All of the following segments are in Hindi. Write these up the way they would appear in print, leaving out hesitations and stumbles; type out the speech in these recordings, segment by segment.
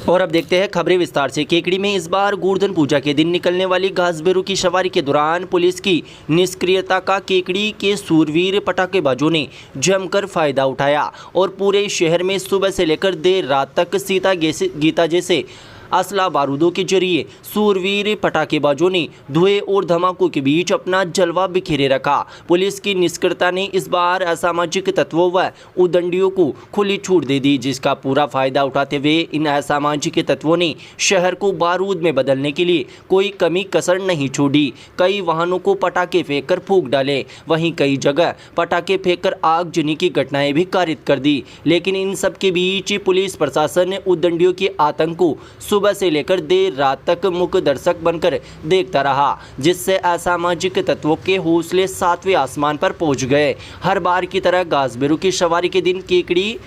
और अब देखते हैं खबरें विस्तार से। केकड़ी में इस बार गोवर्धन पूजा के दिन निकलने वाली घासबेरू की सवारी के दौरान पुलिस की निष्क्रियता का केकड़ी के सूरवीर पटाखेबाजों ने जमकर फायदा उठाया और पूरे शहर में सुबह से लेकर देर रात तक सीता गीता जैसे असला बारूदों के जरिए सूरवीर पटाखेबाजों ने धुएं और धमाकों के बीच अपना जलवा बिखेरे रखा। पुलिस की निष्क्रियता ने इस बार असामाजिक तत्वों व उदंडियों को खुली छूट दे दी, जिसका पूरा फायदा उठाते हुए इन असामाजिक तत्वों ने शहर को बारूद में बदलने के लिए कोई कमी कसर नहीं छोड़ी। कई वाहनों को पटाखे फेंककर फूंक डाले, वहीं कई जगह पटाखे फेंककर आगजनी की घटनाएं भी कारित कर दी। लेकिन इन सब के बीच पुलिस प्रशासन उदंडियों के आतंक को सुबह से लेकर देर रात तक मुख्य दर्शक बनकर देखता रहा, जिससे असामाजिक तत्वों के हौसले सातवें आसमान पर पहुंच गए। हर बार की तरह घासबेरू की सवारी के दिन केकड़ी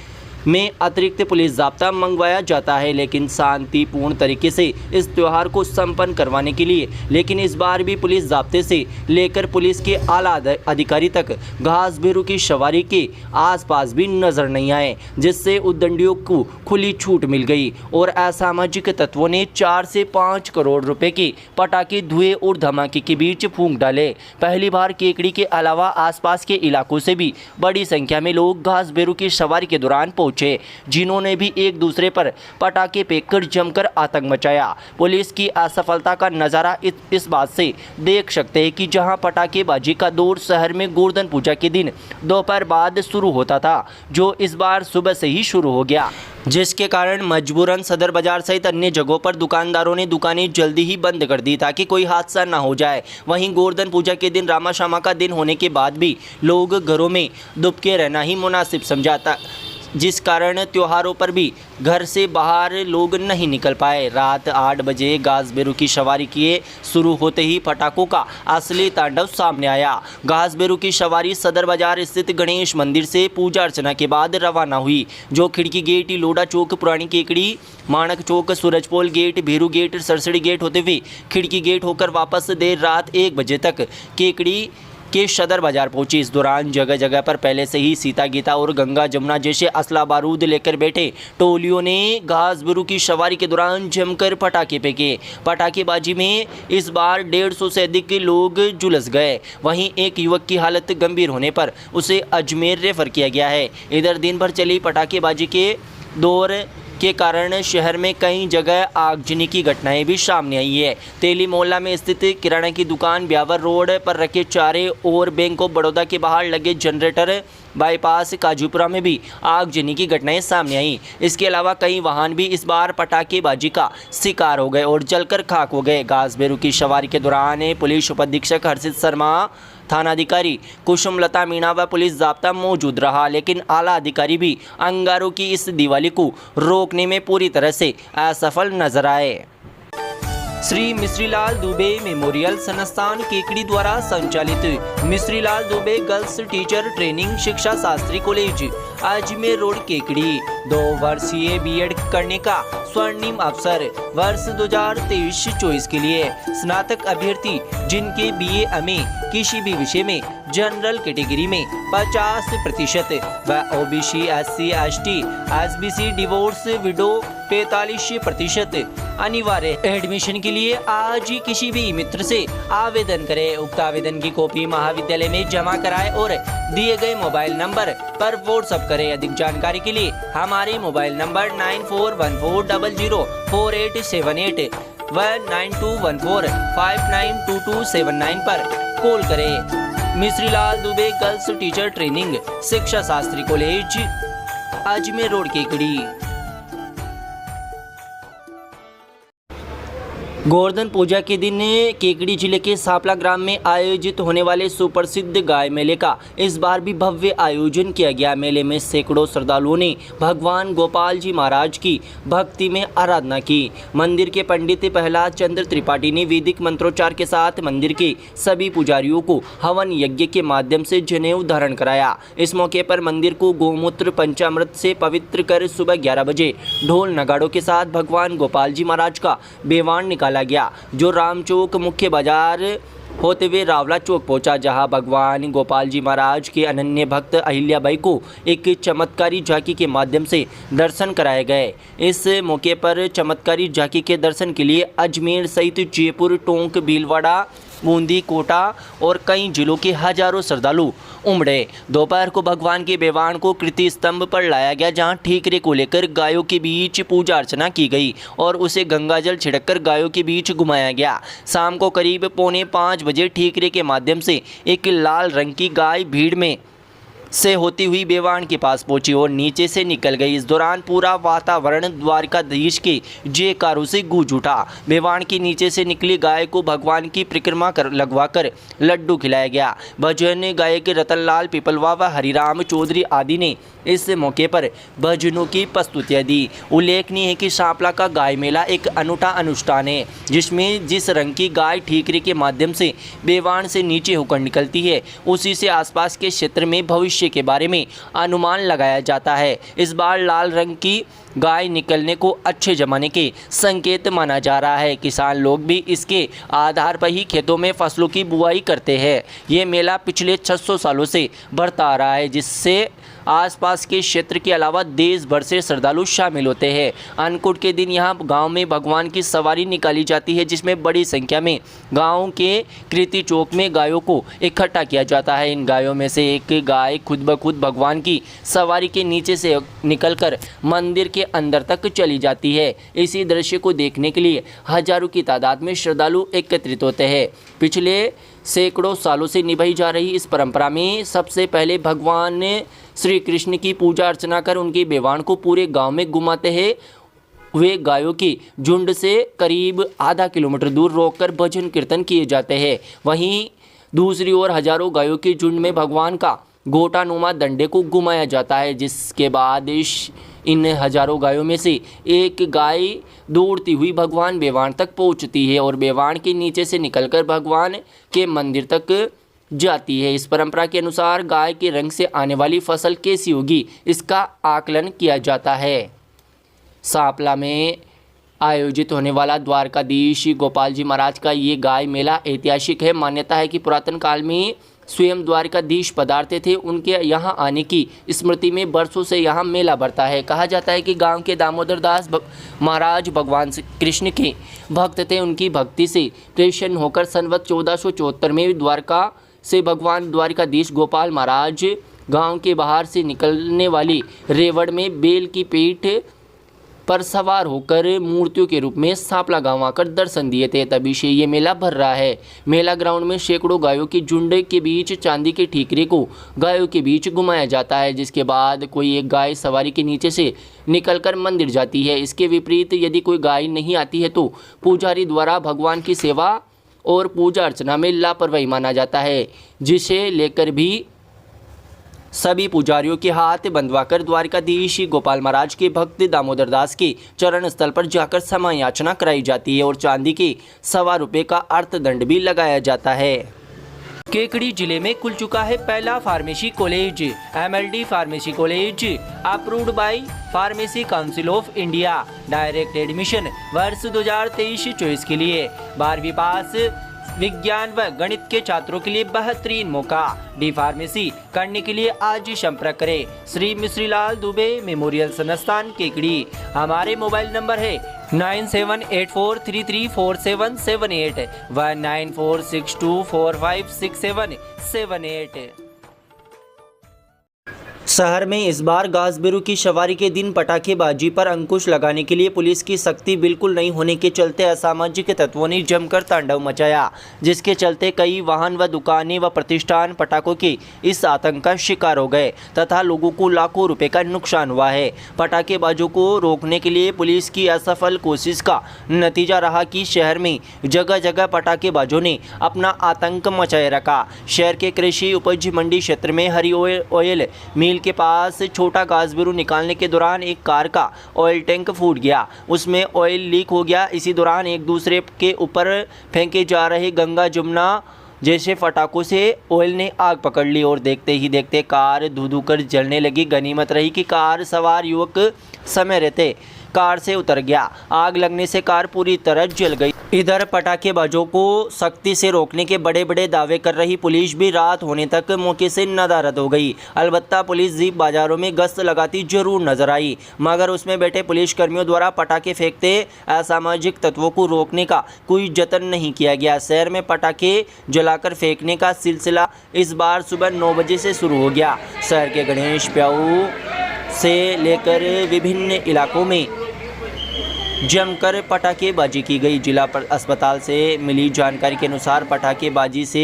में अतिरिक्त पुलिस जाब्ता मंगवाया जाता है, लेकिन शांतिपूर्ण तरीके से इस त्यौहार को संपन्न करवाने के लिए। लेकिन इस बार भी पुलिस जाब्ते से लेकर पुलिस के आला अधिकारी तक घासबेरू की सवारी के आसपास भी नजर नहीं आए, जिससे उद्दंडियों को खुली छूट मिल गई और असामाजिक तत्वों ने 4 से 5 करोड़ रुपए के पटाखे धुएं और धमाके के बीच फूंक डाले। पहली बार केकड़ी के अलावा आसपास के इलाकों से भी बड़ी संख्या में लोग घासबेरू की सवारी के दौरान जिन्होंने भी एक दूसरे पर पटाखे फेंककर जमकर आतंक मचाया। पुलिस की असफलता का नजारा इस बात से देख सकते हैं कि जहां पटाखेबाजी का दौर शहर में गोवर्धन पूजा के दिन दोपहर बाद शुरू होता था, जो इस बार सुबह से ही शुरू हो गया, जिसके कारण मजबूरन सदर बाजार सहित अन्य जगहों पर दुकानदारों ने दुकानें जल्दी ही बंद कर दी ताकि कोई हादसा ना हो जाए। वहीं गोवर्धन पूजा के दिन रामाशामा का दिन होने के बाद भी लोग घरों में दुबके रहना ही मुनासिब समझाता, जिस कारण त्योहारों पर भी घर से बाहर लोग नहीं निकल पाए। रात 8 बजे घासबेरू की सवारी किए शुरू होते ही पटाखों का असली तांडव सामने आया। घासबेरू की सवारी सदर बाजार स्थित गणेश मंदिर से पूजा अर्चना के बाद रवाना हुई, जो खिड़की गेट, लोडा चौक, पुरानी केकड़ी, माणक चौक, Surajpol gate, भीरू gate, Sarsadi gate होते हुए खिड़की गेट होकर वापस देर रात 1 बजे तक केकड़ी के सदर बाजार पहुंची। इस दौरान जगह जगह पर पहले से ही सीता गीता और गंगा जमुना जैसे असला बारूद लेकर बैठे टोलियों ने घासबेरू की सवारी के दौरान जमकर पटाखे फेंके। पटाखेबाजी में इस बार 150 से अधिक लोग झुलस गए। वहीं एक युवक की हालत गंभीर होने पर उसे अजमेर रेफर किया गया है। इधर दिन भर चली पटाखेबाजी के दौर के कारण शहर में कई जगह आगजनी की घटनाएं भी सामने आई है। तेली मोहल्ला में स्थित किराना की दुकान, ब्यावर रोड पर रखे चारे और बैंक ऑफ बड़ौदा के बाहर लगे जनरेटर, बाईपास काजूपुरा में भी आगजनी की घटनाएं सामने आई। इसके अलावा कई वाहन भी इस बार पटाखेबाजी का शिकार हो गए और जलकर खाक हो गए। घासबेरू की सवारी के दौरान पुलिस उपाधीक्षक हर्षित शर्मा, थानाधिकारी कुसुमलता मीणा व पुलिस जाब्ता मौजूद रहा, लेकिन आला अधिकारी भी अंगारों की इस दिवाली को रोकने में पूरी तरह से असफल नजर आए। श्री मिश्रीलाल दुबे मेमोरियल संस्थान केकड़ी द्वारा संचालित Mishrilal Dubey girls teacher training शिक्षा शास्त्री कॉलेज अजमेर रोड केकड़ी 2 वर्षीय बीएड करने का स्वर्णिम अवसर। वर्ष 2023-24 के लिए स्नातक अभ्यर्थी जिनके बीए में किसी भी विषय में जनरल कैटेगरी में 50% व OBC, SC, ST, SBC, divorce, window 45% अनिवार्य। एडमिशन के लिए आज ही किसी भी मित्र से आवेदन करें। उक्त आवेदन की कॉपी महाविद्यालय में जमा कराएं और दिए गए मोबाइल नंबर पर व्हाट्सएप करें। अधिक जानकारी के लिए हमारे मोबाइल नंबर 9414004878 व 9214592279 पर कॉल करें। Mishrilal Dubey girls teacher training शिक्षा शास्त्री कॉलेज अजमेर रोड केकड़ी। गोवर्धन पूजा के दिन केकड़ी जिले के सापला ग्राम में आयोजित होने वाले सुप्रसिद्ध गाय मेले का इस बार भी भव्य आयोजन किया गया। मेले में सैकड़ों श्रद्धालुओं ने भगवान गोपाल जी महाराज की भक्ति में आराधना की। मंदिर के पंडित प्रहलाद चंद्र त्रिपाठी ने वैदिक मंत्रोच्चार के साथ मंदिर के सभी पुजारियों को हवन यज्ञ के माध्यम से जनेऊ धारण कराया। इस मौके पर मंदिर को गोमूत्र पंचामृत से पवित्र कर सुबह 11 बजे ढोल नगाड़ों के साथ भगवान गोपाल जी महाराज का बेवान निकाला गया, जो रामचौक मुख्य बाजार होते हुए रावला चौक पहुंचा, जहां भगवान गोपाल जी महाराज के अनन्य भक्त अहिल्याबाई को एक चमत्कारी झांकी के माध्यम से दर्शन कराए गए। इस मौके पर चमत्कारी झांकी के दर्शन के लिए अजमेर सहित जयपुर, टोंक, भीलवाड़ा, बूंदी, कोटा और कई जिलों के हजारों श्रद्धालु उमड़े। दोपहर को भगवान के बेवाण को कीर्ति स्तंभ पर लाया गया, जहां ठीकरे को लेकर गायों के बीच पूजा अर्चना की गई और उसे गंगाजल छिड़ककर गायों के बीच घुमाया गया। शाम को करीब 4:45 बजे ठीकरे के माध्यम से एक लाल रंग की गाय भीड़ में से होती हुई बेवाण के पास पहुंची और नीचे से निकल गई। इस दौरान पूरा वातावरण द्वारकाधीश के जयकारों से गूंज उठा। बेवाण के नीचे से निकली गाय को भगवान की परिक्रमा लगवाकर लड्डू खिलाया गया। भजन गायक रतनलाल पिपलवा व हरिराम चौधरी आदि ने इस मौके पर भजनों की प्रस्तुतियाँ दी। उल्लेखनीय है कि सांपला का गाय मेला एक अनूठा अनुष्ठान है, जिसमें जिस रंग की गाय ठीकरे के माध्यम से बेवाण से नीचे होकर निकलती है, उसी से आसपास के क्षेत्र में भविष्य के बारे में अनुमान लगाया जाता है। इस बार लाल रंग की गाय निकलने को अच्छे जमाने के संकेत माना जा रहा है। किसान लोग भी इसके आधार पर ही खेतों में फसलों की बुआई करते हैं। ये मेला पिछले 600 सालों से बढ़ता आ रहा है, जिससे आसपास के क्षेत्र के अलावा देश भर से श्रद्धालु शामिल होते हैं। अन्नकूट के दिन यहाँ गांव में भगवान की सवारी निकाली जाती है, जिसमें बड़ी संख्या में गांव के कीर्ति चौक में गायों को इकट्ठा किया जाता है। इन गायों में से एक गाय खुद ब खुद भगवान की सवारी के नीचे से निकलकर मंदिर के अंदर तक चली जाती है। इसी दृश्य को देखने के लिए हजारों की तादाद में श्रद्धालु एकत्रित होते हैं। पिछले सैकड़ों सालों से निभाई जा रही इस परंपरा में सबसे पहले भगवान श्री कृष्ण की पूजा अर्चना कर उनके बेवाण को पूरे गांव में घुमाते हैं। वे गायों के झुंड से करीब आधा किलोमीटर दूर रोककर भजन कीर्तन किए जाते हैं। वहीं दूसरी ओर हजारों गायों के झुंड में भगवान का गोटानुमा डंडे को घुमाया जाता है, जिसके बाद इन हजारों गायों में से एक गाय दौड़ती हुई भगवान बेवाण तक पहुंचती है और बेवाण के नीचे से निकलकर भगवान के मंदिर तक जाती है। इस परंपरा के अनुसार गाय के रंग से आने वाली फसल कैसी होगी, इसका आकलन किया जाता है। सांपला में आयोजित होने वाला द्वारकाधीश गोपाल जी महाराज का ये गाय मेला ऐतिहासिक है। मान्यता है कि पुरातन काल में स्वयं द्वारकाधीश पधारते थे। उनके यहाँ आने की स्मृति में वर्षों से यहाँ मेला बढ़ता है। कहा जाता है कि गांव के दामोदर दास महाराज भगवान कृष्ण के भक्त थे। उनकी भक्ति से प्रसन्न होकर संवत 1474 में द्वारका से भगवान द्वारकाधीश गोपाल महाराज गांव के बाहर से निकलने वाली रेवड़ में बेल की पीठ पर सवार होकर मूर्तियों के रूप में सांपला गांव आकर दर्शन दिए थे। तभी से ये मेला भर रहा है। मेला ग्राउंड में सैकड़ों गायों के झुंड के बीच चांदी के ठीकरे को गायों के बीच घुमाया जाता है, जिसके बाद कोई एक गाय सवारी के नीचे से निकलकर मंदिर जाती है। इसके विपरीत यदि कोई गाय नहीं आती है तो पुजारी द्वारा भगवान की सेवा और पूजा अर्चना में लापरवाही माना जाता है, जिसे लेकर भी सभी पुजारियों के हाथ बंधवाकर द्वारकाधीश गोपाल महाराज के भक्त दामोदर दास के चरण स्थल पर जाकर समय याचना कराई जाती है और चांदी के ₹1.25 का अर्थदंड भी लगाया जाता है। केकड़ी जिले में खुल चुका है पहला pharmacy college. MLD pharmacy college approved by pharmacy council of India. Direct admission वर्ष 2023-24 के लिए 12वीं पास विज्ञान व गणित के छात्रों के लिए बेहतरीन मौका। डी फार्मेसी करने के लिए आज ही संपर्क करें श्री मिश्रीलाल दुबे मेमोरियल संस्थान केकड़ी। हमारे मोबाइल नंबर है 9784334778 व 9462456778। शहर में इस बार घासबेरू की सवारी के दिन पटाखेबाजी पर अंकुश लगाने के लिए पुलिस की सख्ती बिल्कुल नहीं होने के चलते असामाजिक तत्वों ने जमकर तांडव मचाया, जिसके चलते कई वाहन व दुकानें व प्रतिष्ठान पटाखों के इस आतंक का शिकार हो गए तथा लोगों को लाखों रुपए का नुकसान हुआ है। पटाखेबाजों को रोकने के लिए पुलिस की असफल कोशिश का नतीजा रहा कि शहर में जगह जगह पटाखेबाजों ने अपना आतंक मचाए रखा। शहर के कृषि उपज मंडी क्षेत्र में हरी ऑयल मिल के पास छोटा घासबेरू निकालने के दौरान एक कार का ऑयल टैंक फूट गया, उसमें ऑयल लीक हो गया। इसी दौरान एक दूसरे के ऊपर फेंके जा रहे गंगा जमुना जैसे पटाखों से ऑयल ने आग पकड़ ली और देखते ही देखते कार धू धू कर जलने लगी। गनीमत रही कि कार सवार युवक समय रहते कार से उतर गया। आग लगने से कार पूरी तरह जल गई। इधर पटाखेबाजों को सख्ती से रोकने के बड़े बड़े दावे कर रही पुलिस भी रात होने तक मौके से नदारद हो गई। अलबत्ता पुलिस जीप बाजारों में गश्त लगाती जरूर नजर आई, मगर उसमें बैठे पुलिस कर्मियों द्वारा पटाखे फेंकते असामाजिक तत्वों को रोकने का कोई जतन नहीं किया गया। शहर में पटाखे जलाकर फेंकने का सिलसिला इस बार सुबह 9 बजे से शुरू हो गया। शहर के गणेश प्याऊ से लेकर विभिन्न इलाकों में जमकर पटाखेबाजी की गई। जिला अस्पताल से मिली जानकारी के अनुसार पटाखेबाजी से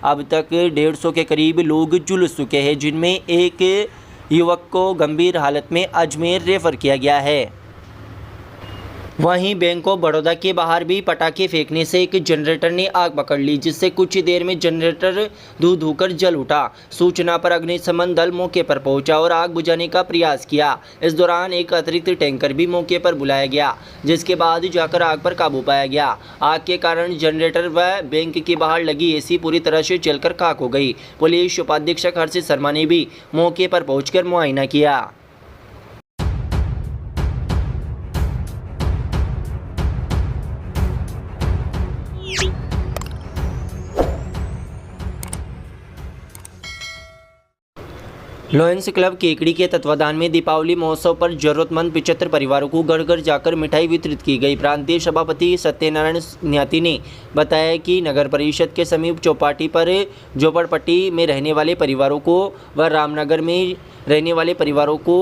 अब तक 150 के करीब लोग झुलस चुके हैं, जिनमें एक युवक को गंभीर हालत में अजमेर रेफर किया गया है। वहीं बैंक ऑफ बड़ौदा के बाहर भी पटाखे फेंकने से एक जनरेटर ने आग पकड़ ली, जिससे कुछ ही देर में जनरेटर धू कर जल उठा। सूचना पर अग्निशमन दल मौके पर पहुंचा और आग बुझाने का प्रयास किया। इस दौरान एक अतिरिक्त टैंकर भी मौके पर बुलाया गया, जिसके बाद जाकर आग पर काबू पाया गया। आग के कारण जनरेटर व बैंक के बाहर लगी एसी पूरी तरह से जलकर खाक हो गई। पुलिस उपाधीक्षक हर्षित शर्मा ने भी मौके पर पहुंचकर मुआयना किया। लॉयंस क्लब केकड़ी के तत्वाधान में दीपावली महोत्सव पर जरूरतमंद 75 परिवारों को घर घर जाकर मिठाई वितरित की गई। प्रांतीय सभापति सत्यनारायण न्याती ने बताया कि नगर परिषद के समीप चौपाटी पर झोपड़पट्टी में रहने वाले परिवारों को व रामनगर में रहने वाले परिवारों को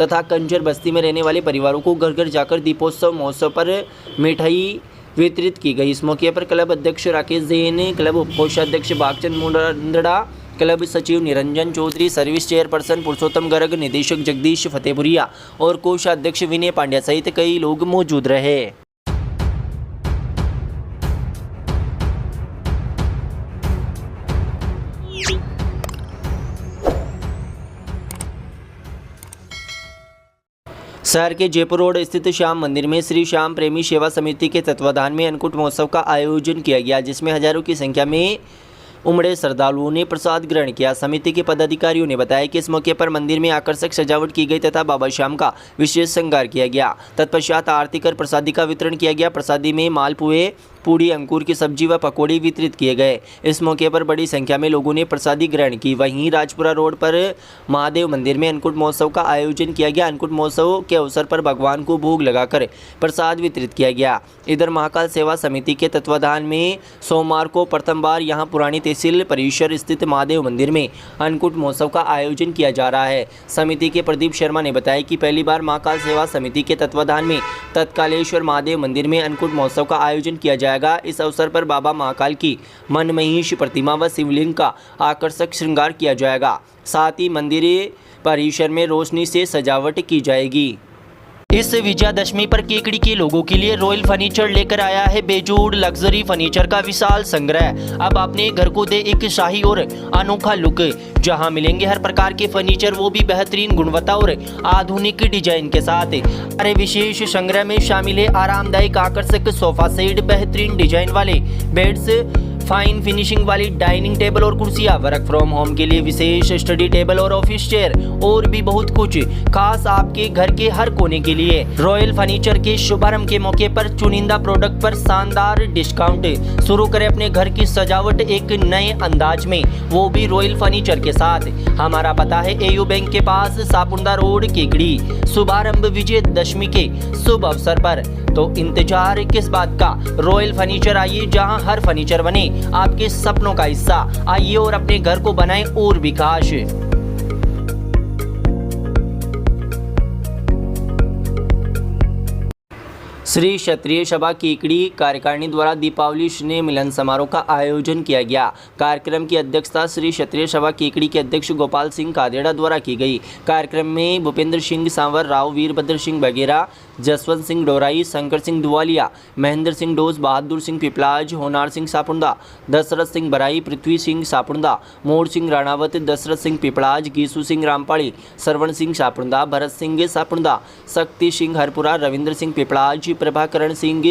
तथा कंजर बस्ती में रहने वाले परिवारों को घर घर जाकर दीपोत्सव महोत्सव पर मिठाई वितरित की गई। इस मौके पर क्लब अध्यक्ष राकेश जैन, क्लब कोषाध्यक्ष भागचंद मुंदड़ा, क्लब सचिव निरंजन चौधरी, सर्विस चेयरपर्सन पुरुषोत्तम गर्ग, निदेशक जगदीश फतेहपुरिया और कोषाध्यक्ष विनय पांड्या सहित कई लोग मौजूद रहे। शहर के जयपुर रोड स्थित श्याम मंदिर में श्री श्याम प्रेमी सेवा समिति के तत्वाधान में अन्नकूट महोत्सव का आयोजन किया गया, जिसमें हजारों की संख्या में उमड़े श्रद्धालुओं ने प्रसाद ग्रहण किया। समिति के पदाधिकारियों ने बताया कि इस मौके पर मंदिर में आकर्षक सजावट की गई तथा बाबा श्याम का विशेष श्रृंगार किया गया। तत्पश्चात आरती कर प्रसादी का वितरण किया गया। प्रसादी में मालपुए, पूड़ी, अंकुर की सब्जी व पकौड़ी वितरित किए गए। इस मौके पर बड़ी संख्या में लोगों ने प्रसादी ग्रहण की। वहीं राजपुरा रोड पर महादेव मंदिर में अन्नकूट महोत्सव का आयोजन किया गया। अन्नकूट महोत्सव के अवसर पर भगवान को भोग लगाकर प्रसाद वितरित किया गया। इधर महाकाल सेवा समिति के तत्वाधान में सोमवार को प्रथम बार यहां पुरानी तहसील परिसर स्थित महादेव मंदिर में अन्नकूट महोत्सव का आयोजन किया जा रहा है। समिति के प्रदीप शर्मा ने बताया कि पहली बार महाकाल सेवा समिति के तत्वाधान में तत्कालेश्वर महादेव मंदिर में अन्नकूट महोत्सव का आयोजन किया जाएगा। इस अवसर पर बाबा महाकाल की मनमहिष प्रतिमा व शिवलिंग का आकर्षक श्रृंगार किया जाएगा। साथ ही मंदिर परिसर में रोशनी से सजावट की जाएगी। इस विजयादशमी पर केकड़ी के लोगों के लिए रॉयल फर्नीचर लेकर आया है बेजोड़ लग्जरी फर्नीचर का विशाल संग्रह। अब अपने घर को दे एक शाही और अनोखा लुक, जहां मिलेंगे हर प्रकार के फर्नीचर, वो भी बेहतरीन गुणवत्ता और आधुनिक डिजाइन के साथ। अरे विशेष संग्रह में शामिल है आरामदायक आकर्षक सोफा सेट, बेहतरीन डिजाइन वाले बेड्स, फाइन फिनिशिंग वाली डाइनिंग टेबल और कुर्सियां, वर्क फ्रॉम होम के लिए विशेष स्टडी टेबल और ऑफिस चेयर और भी बहुत कुछ खास आपके घर के हर कोने के लिए। रॉयल फर्नीचर के शुभारंभ के मौके पर चुनिंदा प्रोडक्ट पर शानदार डिस्काउंट। शुरू करें अपने घर की सजावट एक नए अंदाज में, वो भी रॉयल फर्नीचर के साथ। हमारा पता है एयू बैंक के पास, सापुंदा रोड, केकड़ी। शुभारंभ विजयदशमी के शुभ अवसर पर, तो इंतजार किस बात का। रॉयल फर्नीचर आइए, जहां हर फर्नीचर बने आपके सपनों का हिस्सा। आइए और अपने घर को बनाएं और भी खास। श्री क्षत्रिय सभा केकड़ी कार्यकारिणी द्वारा दीपावली स्नेह मिलन समारोह का आयोजन किया गया। कार्यक्रम की अध्यक्षता श्री क्षत्रिय सभा केकड़ी के अध्यक्ष गोपाल सिंह कादेड़ा द्वारा की गई। कार्यक्रम में भूपेंद्र सिंह सांवर, राव वीरभद्र सिंह बघेरा, जसवंत सिंह डोराई, शंकर सिंह दुवालिया, महेंद्र सिंह डोज, बहादुर सिंह पिपलाज, होनार सिंह सापुंदा, दशरथ सिंह बराई, पृथ्वी सिंह सापुंदा, मोर सिंह राणावत, दशरथ सिंह पिपलाज, गीसू सिंह रामपाड़ी, सरवण सिंह सापुंदा, भरत सिंह सापुंदा, शक्ति सिंह हरपुरा, रविंद्र सिंह पिपलाज, प्रभाकरण सिंह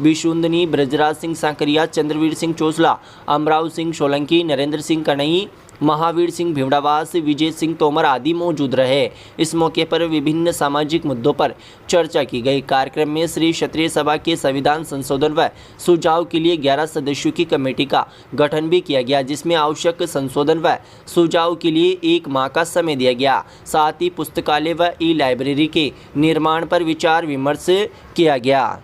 बिशुंदनी, ब्रजराज सिंह सांकरिया, चंद्रवीर सिंह चोसला, अमराव सिंह सोलंकी, नरेंद्र सिंह कनई, महावीर सिंह भीमड़ावास, विजय सिंह तोमर आदि मौजूद रहे। इस मौके पर विभिन्न सामाजिक मुद्दों पर चर्चा की गई। कार्यक्रम में श्री क्षत्रिय सभा के संविधान संशोधन व सुझाव के लिए 11 सदस्यों की कमेटी का गठन भी किया गया, जिसमें आवश्यक संशोधन व सुझाव के लिए 1 माह का समय दिया गया। साथ ही पुस्तकालय व ई लाइब्रेरी के निर्माण पर विचार विमर्श किया गया।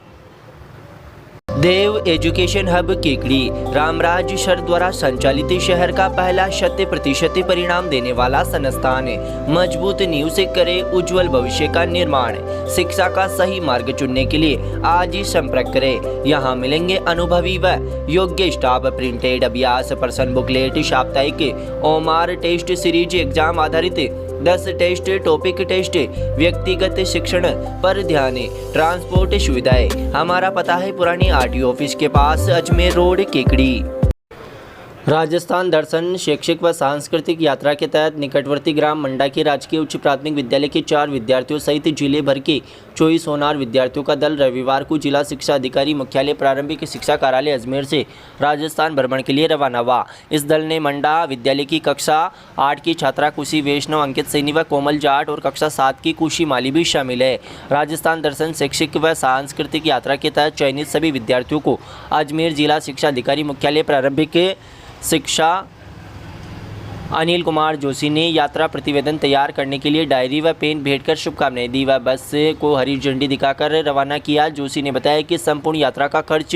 Dev education hub Kekri Ramraj sir द्वारा संचालित शहर का पहला 100% परिणाम देने वाला संस्थान। मजबूत नींव से करे उज्जवल भविष्य का निर्माण। शिक्षा का सही मार्ग चुनने के लिए आज ही संपर्क करें। यहाँ मिलेंगे अनुभवी व योग्य स्टाफ। प्रिंटेड अभ्यास प्रश्न बुकलेट, साप्ताहिक ओमार टेस्ट सीरीज, एग्जाम आधारित 10 टेस्ट, टॉपिक टेस्ट, व्यक्तिगत शिक्षण पर ध्यान, ट्रांसपोर्ट सुविधाएं। हमारा पता है पुरानी आरटीओ ऑफिस के पास, अजमेर रोड, केकड़ी। राजस्थान दर्शन शैक्षिक व सांस्कृतिक यात्रा के तहत निकटवर्ती ग्राम मंडा के राजकीय उच्च प्राथमिक विद्यालय के 4 विद्यार्थियों सहित जिले भर के 24 होनहार विद्यार्थियों का दल रविवार को जिला शिक्षा अधिकारी मुख्यालय प्रारंभिक शिक्षा कार्यालय अजमेर से राजस्थान भ्रमण के लिए रवाना हुआ। इस दल ने मंडा विद्यालय की कक्षा 8 की छात्रा कुशी वैष्णव, अंकित सैनी व कोमल जाट और कक्षा 7 की कुशी माली भी शामिल है। राजस्थान दर्शन शैक्षिक व सांस्कृतिक यात्रा के तहत चयनित सभी विद्यार्थियों को अजमेर जिला शिक्षा अधिकारी मुख्यालय प्रारंभिक शिक्षा अनिल कुमार जोशी ने यात्रा प्रतिवेदन तैयार करने के लिए डायरी व पेन भेंट कर शुभकामनाएं दी व बस को हरी झंडी दिखाकर रवाना किया। जोशी ने बताया कि संपूर्ण यात्रा का खर्च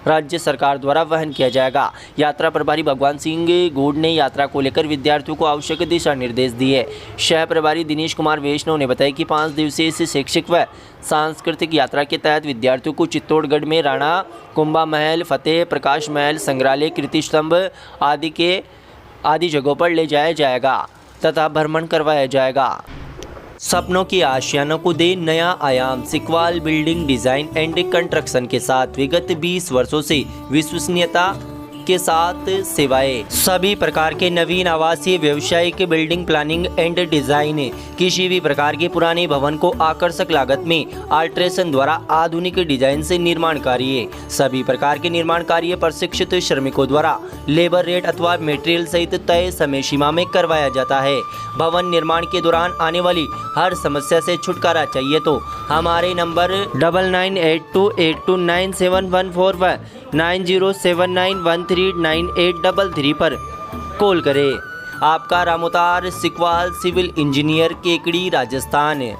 राज्य सरकार द्वारा वहन किया जाएगा। यात्रा प्रभारी भगवान सिंह गौड़ ने यात्रा को लेकर विद्यार्थियों को आवश्यक दिशा निर्देश दिए। शहर प्रभारी दिनेश कुमार वैष्णव ने बताया कि 5 दिवसीय इस शैक्षिक व सांस्कृतिक यात्रा के तहत विद्यार्थियों को चित्तौड़गढ़ में राणा कुंभा महल, फतेह प्रकाश महल, संग्रहालय, कीर्ति स्तंभ आदि जगहों पर ले जाया जाएगा तथा भ्रमण करवाया जाएगा। सपनों की आशियानों को दे नया आयाम। सिकवाल बिल्डिंग डिजाइन एंड कंस्ट्रक्शन के साथ विगत 20 वर्षों से विश्वसनीयता के साथ सेवाएं। सभी प्रकार के नवीन आवासीय, व्यावसायिक, बिल्डिंग प्लानिंग एंड डिजाइन, किसी भी प्रकार के पुराने भवन को आकर्षक लागत में अल्ट्रेशन द्वारा आधुनिक डिजाइन से निर्माण कार्य। सभी प्रकार के निर्माण कार्य प्रशिक्षित श्रमिकों द्वारा लेबर रेट अथवा मटेरियल सहित तय समय सीमा में करवाया जाता है। भवन निर्माण के दौरान आने वाली हर समस्या से छुटकारा चाहिए तो हमारे नंबर 9982829714 व 9079139833 पर कॉल करें। आपका रामोतार सिकवाल सिविल इंजीनियर, केकड़ी, राजस्थान।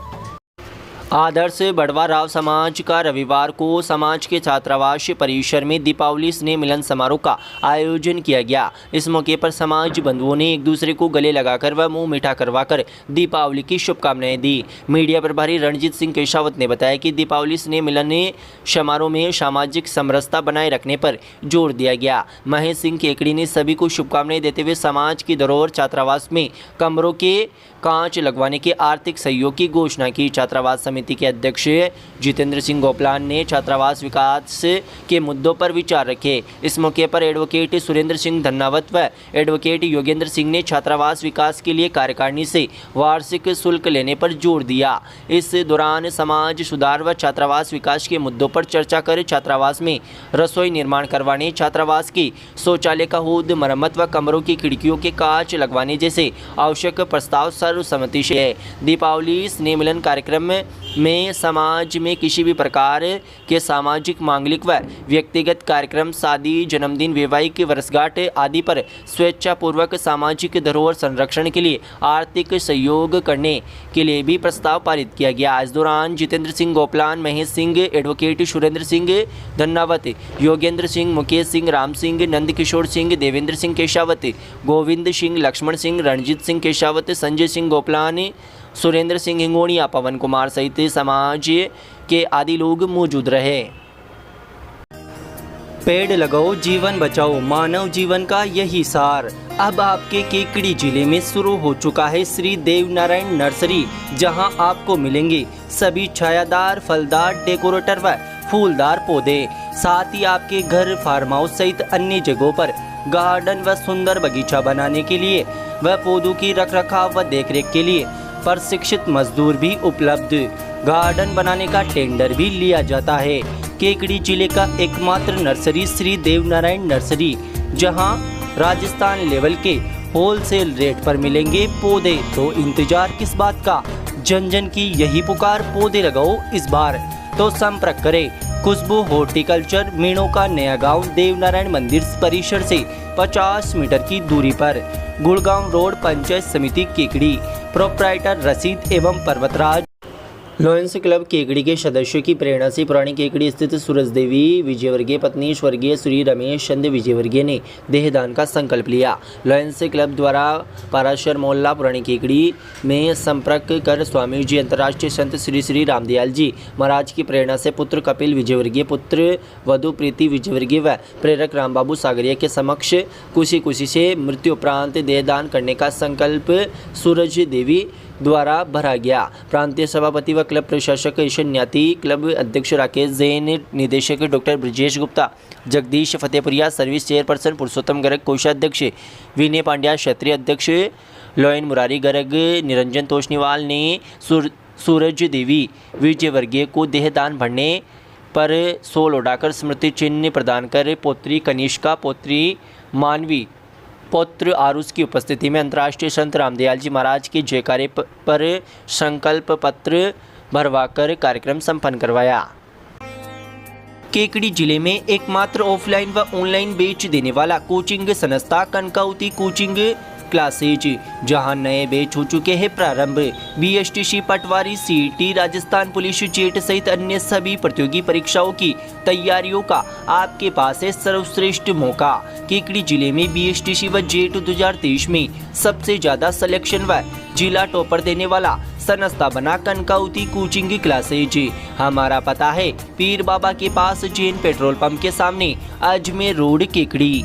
आदर्श बड़वा राव समाज का रविवार को समाज के छात्रावास परिसर में दीपावली स्नेह मिलन समारोह का आयोजन किया गया। इस मौके पर समाज बंधुओं ने एक दूसरे को गले लगाकर व मुंह मीठा करवाकर दीपावली की शुभकामनाएं दी। मीडिया प्रभारी रणजीत सिंह केशावत ने बताया कि दीपावली स्नेह मिलन समारोह में सामाजिक समरसता बनाए रखने पर जोर दिया गया। महेश सिंह केकड़ी ने सभी को शुभकामनाएं देते हुए समाज की धरोहर छात्रावास में कमरों के कांच लगवाने के आर्थिक सहयोग की घोषणा की। छात्रावास समिति के अध्यक्ष जितेंद्र सिंह गोपलान ने छात्रावास विकास के मुद्दों पर विचार रखे। इस मौके पर एडवोकेट सुरेंद्र सिंह धन्नावत व एडवोकेट योगेंद्र सिंह ने छात्रावास विकास के लिए कार्यकारिणी से वार्षिक शुल्क लेने पर जोर दिया। इस दौरान समाज सुधार व छात्रावास विकास के मुद्दों पर चर्चा कर छात्रावास में रसोई निर्माण करवाने, छात्रावास की शौचालय का हौद मरम्मत व कमरों की खिड़कियों के कांच लगवाने जैसे आवश्यक प्रस्ताव सर्वसम्मति से है। दीपावली स्नेह मिलन कार्यक्रम में समाज में किसी भी प्रकार के सामाजिक, मांगलिक व व्यक्तिगत कार्यक्रम, शादी, जन्मदिन, वैवाहिक वर्षगांठ आदि पर स्वेच्छापूर्वक सामाजिक धरोहर संरक्षण के लिए आर्थिक सहयोग करने के लिए भी प्रस्ताव पारित किया गया। इस दौरान जितेंद्र सिंह गोपलान, महेश सिंह, एडवोकेट सुरेंद्र सिंह धन्नावत, योगेंद्र सिंह, मुकेश सिंह, राम सिंह, नंद किशोर सिंह, देवेंद्र सिंह केशावत, गोविंद सिंह, लक्ष्मण सिंह, रणजीत सिंह केशावत, संजय सिंह गोपलान, सुरेंद्र सिंह हिंगोनिया, पवन कुमार सहित समाज के आदि लोग मौजूद रहे। पेड़ लगाओ, जीवन बचाओ, मानव जीवन का यही सार। अब आपके केकड़ी जिले में शुरू हो चुका है श्री देव नारायण नर्सरी, जहां आपको मिलेंगे सभी छायादार, फलदार, डेकोरेटर व फूलदार पौधे। साथ ही आपके घर, फार्म हाउस सहित अन्य जगहों पर गार्डन व सुंदर बगीचा बनाने के लिए व पौधों की रखरखाव व देखरेख के लिए प्रशिक्षित मजदूर भी उपलब्ध। गार्डन बनाने का टेंडर भी लिया जाता है। केकड़ी जिले का एकमात्र नर्सरी श्री देव नारायण नर्सरी, जहां राजस्थान लेवल के होलसेल रेट पर मिलेंगे पौधे, तो इंतजार किस बात का। जन जन की यही पुकार, पौधे लगाओ इस बार। तो संपर्क करें खुशबू हॉर्टिकल्चर, मीणों का नया गांव, देवनारायण मंदिर परिसर से 50 मीटर की दूरी पर, गुड़गांव रोड, पंचायत समिति केकड़ी। प्रोप्राइटर रशीद एवं पर्वतराज। लॉयंस क्लब केकड़ी के सदस्यों की प्रेरणा से पुरानी केकड़ी स्थित सूरज देवी विजयवर्गीय पत्नी स्वर्गीय श्री रमेश चंद विजयवर्गीय ने देहदान का संकल्प लिया। लॉयंस क्लब द्वारा पाराशर मोहल्ला पुरानी केकड़ी में संपर्क कर स्वामी जी अंतर्राष्ट्रीय संत श्री श्री रामदयाल जी महाराज की प्रेरणा से पुत्र कपिल विजयवर्गीय, पुत्र वधु प्रीति विजयवर्गीय व प्रेरक रामबाबू सागरिया के समक्ष खुशी से मृत्यु उपरांत देहदान करने का संकल्प सूरज देवी द्वारा भरा गया। प्रांतीय सभापति व क्लब प्रशासक ईशन न्याती, क्लब अध्यक्ष राकेश जैन, निदेशक doctor Brajesh Gupta, Jagdish Fatehpuria, service chairperson Purushottam Garg, कोषाध्यक्ष विनय पांड्या, क्षेत्रीय अध्यक्ष लॉयन मुरारी गर्ग, निरंजन तोषनीवाल ने सूरज देवी विजयवर्गीय को देहदान भरने पर 100 लौटाकर स्मृति चिन्ह प्रदान कर पौत्री कनिष्का, पौत्री मानवी, पौत्र आरुष की उपस्थिति में अंतर्राष्ट्रीय संत रामदयाल जी महाराज के जयकारे पर संकल्प पत्र भरवाकर कार्यक्रम संपन्न करवाया। केकड़ी जिले में एकमात्र ऑफलाइन व ऑनलाइन बैच देने वाला कोचिंग संस्था कनकावती कोचिंग क्लासेज, जहां नए बैच हो चुके हैं प्रारंभ। बीएसटीसी, पटवारी, सीईटी, राजस्थान पुलिस, जेट सहित अन्य सभी प्रतियोगी परीक्षाओं की तैयारियों का आपके पास है सर्वश्रेष्ठ मौका। केकड़ी जिले में बीएसटीसी व जेट 2023 में सबसे ज्यादा सिलेक्शन व जिला टॉपर देने वाला संस्था बना कनकावती कोचिंग क्लासेज। हमारा पता है पीर बाबा के पास, जैन पेट्रोल पंप के सामने, अजमेर रोड, केकड़ी।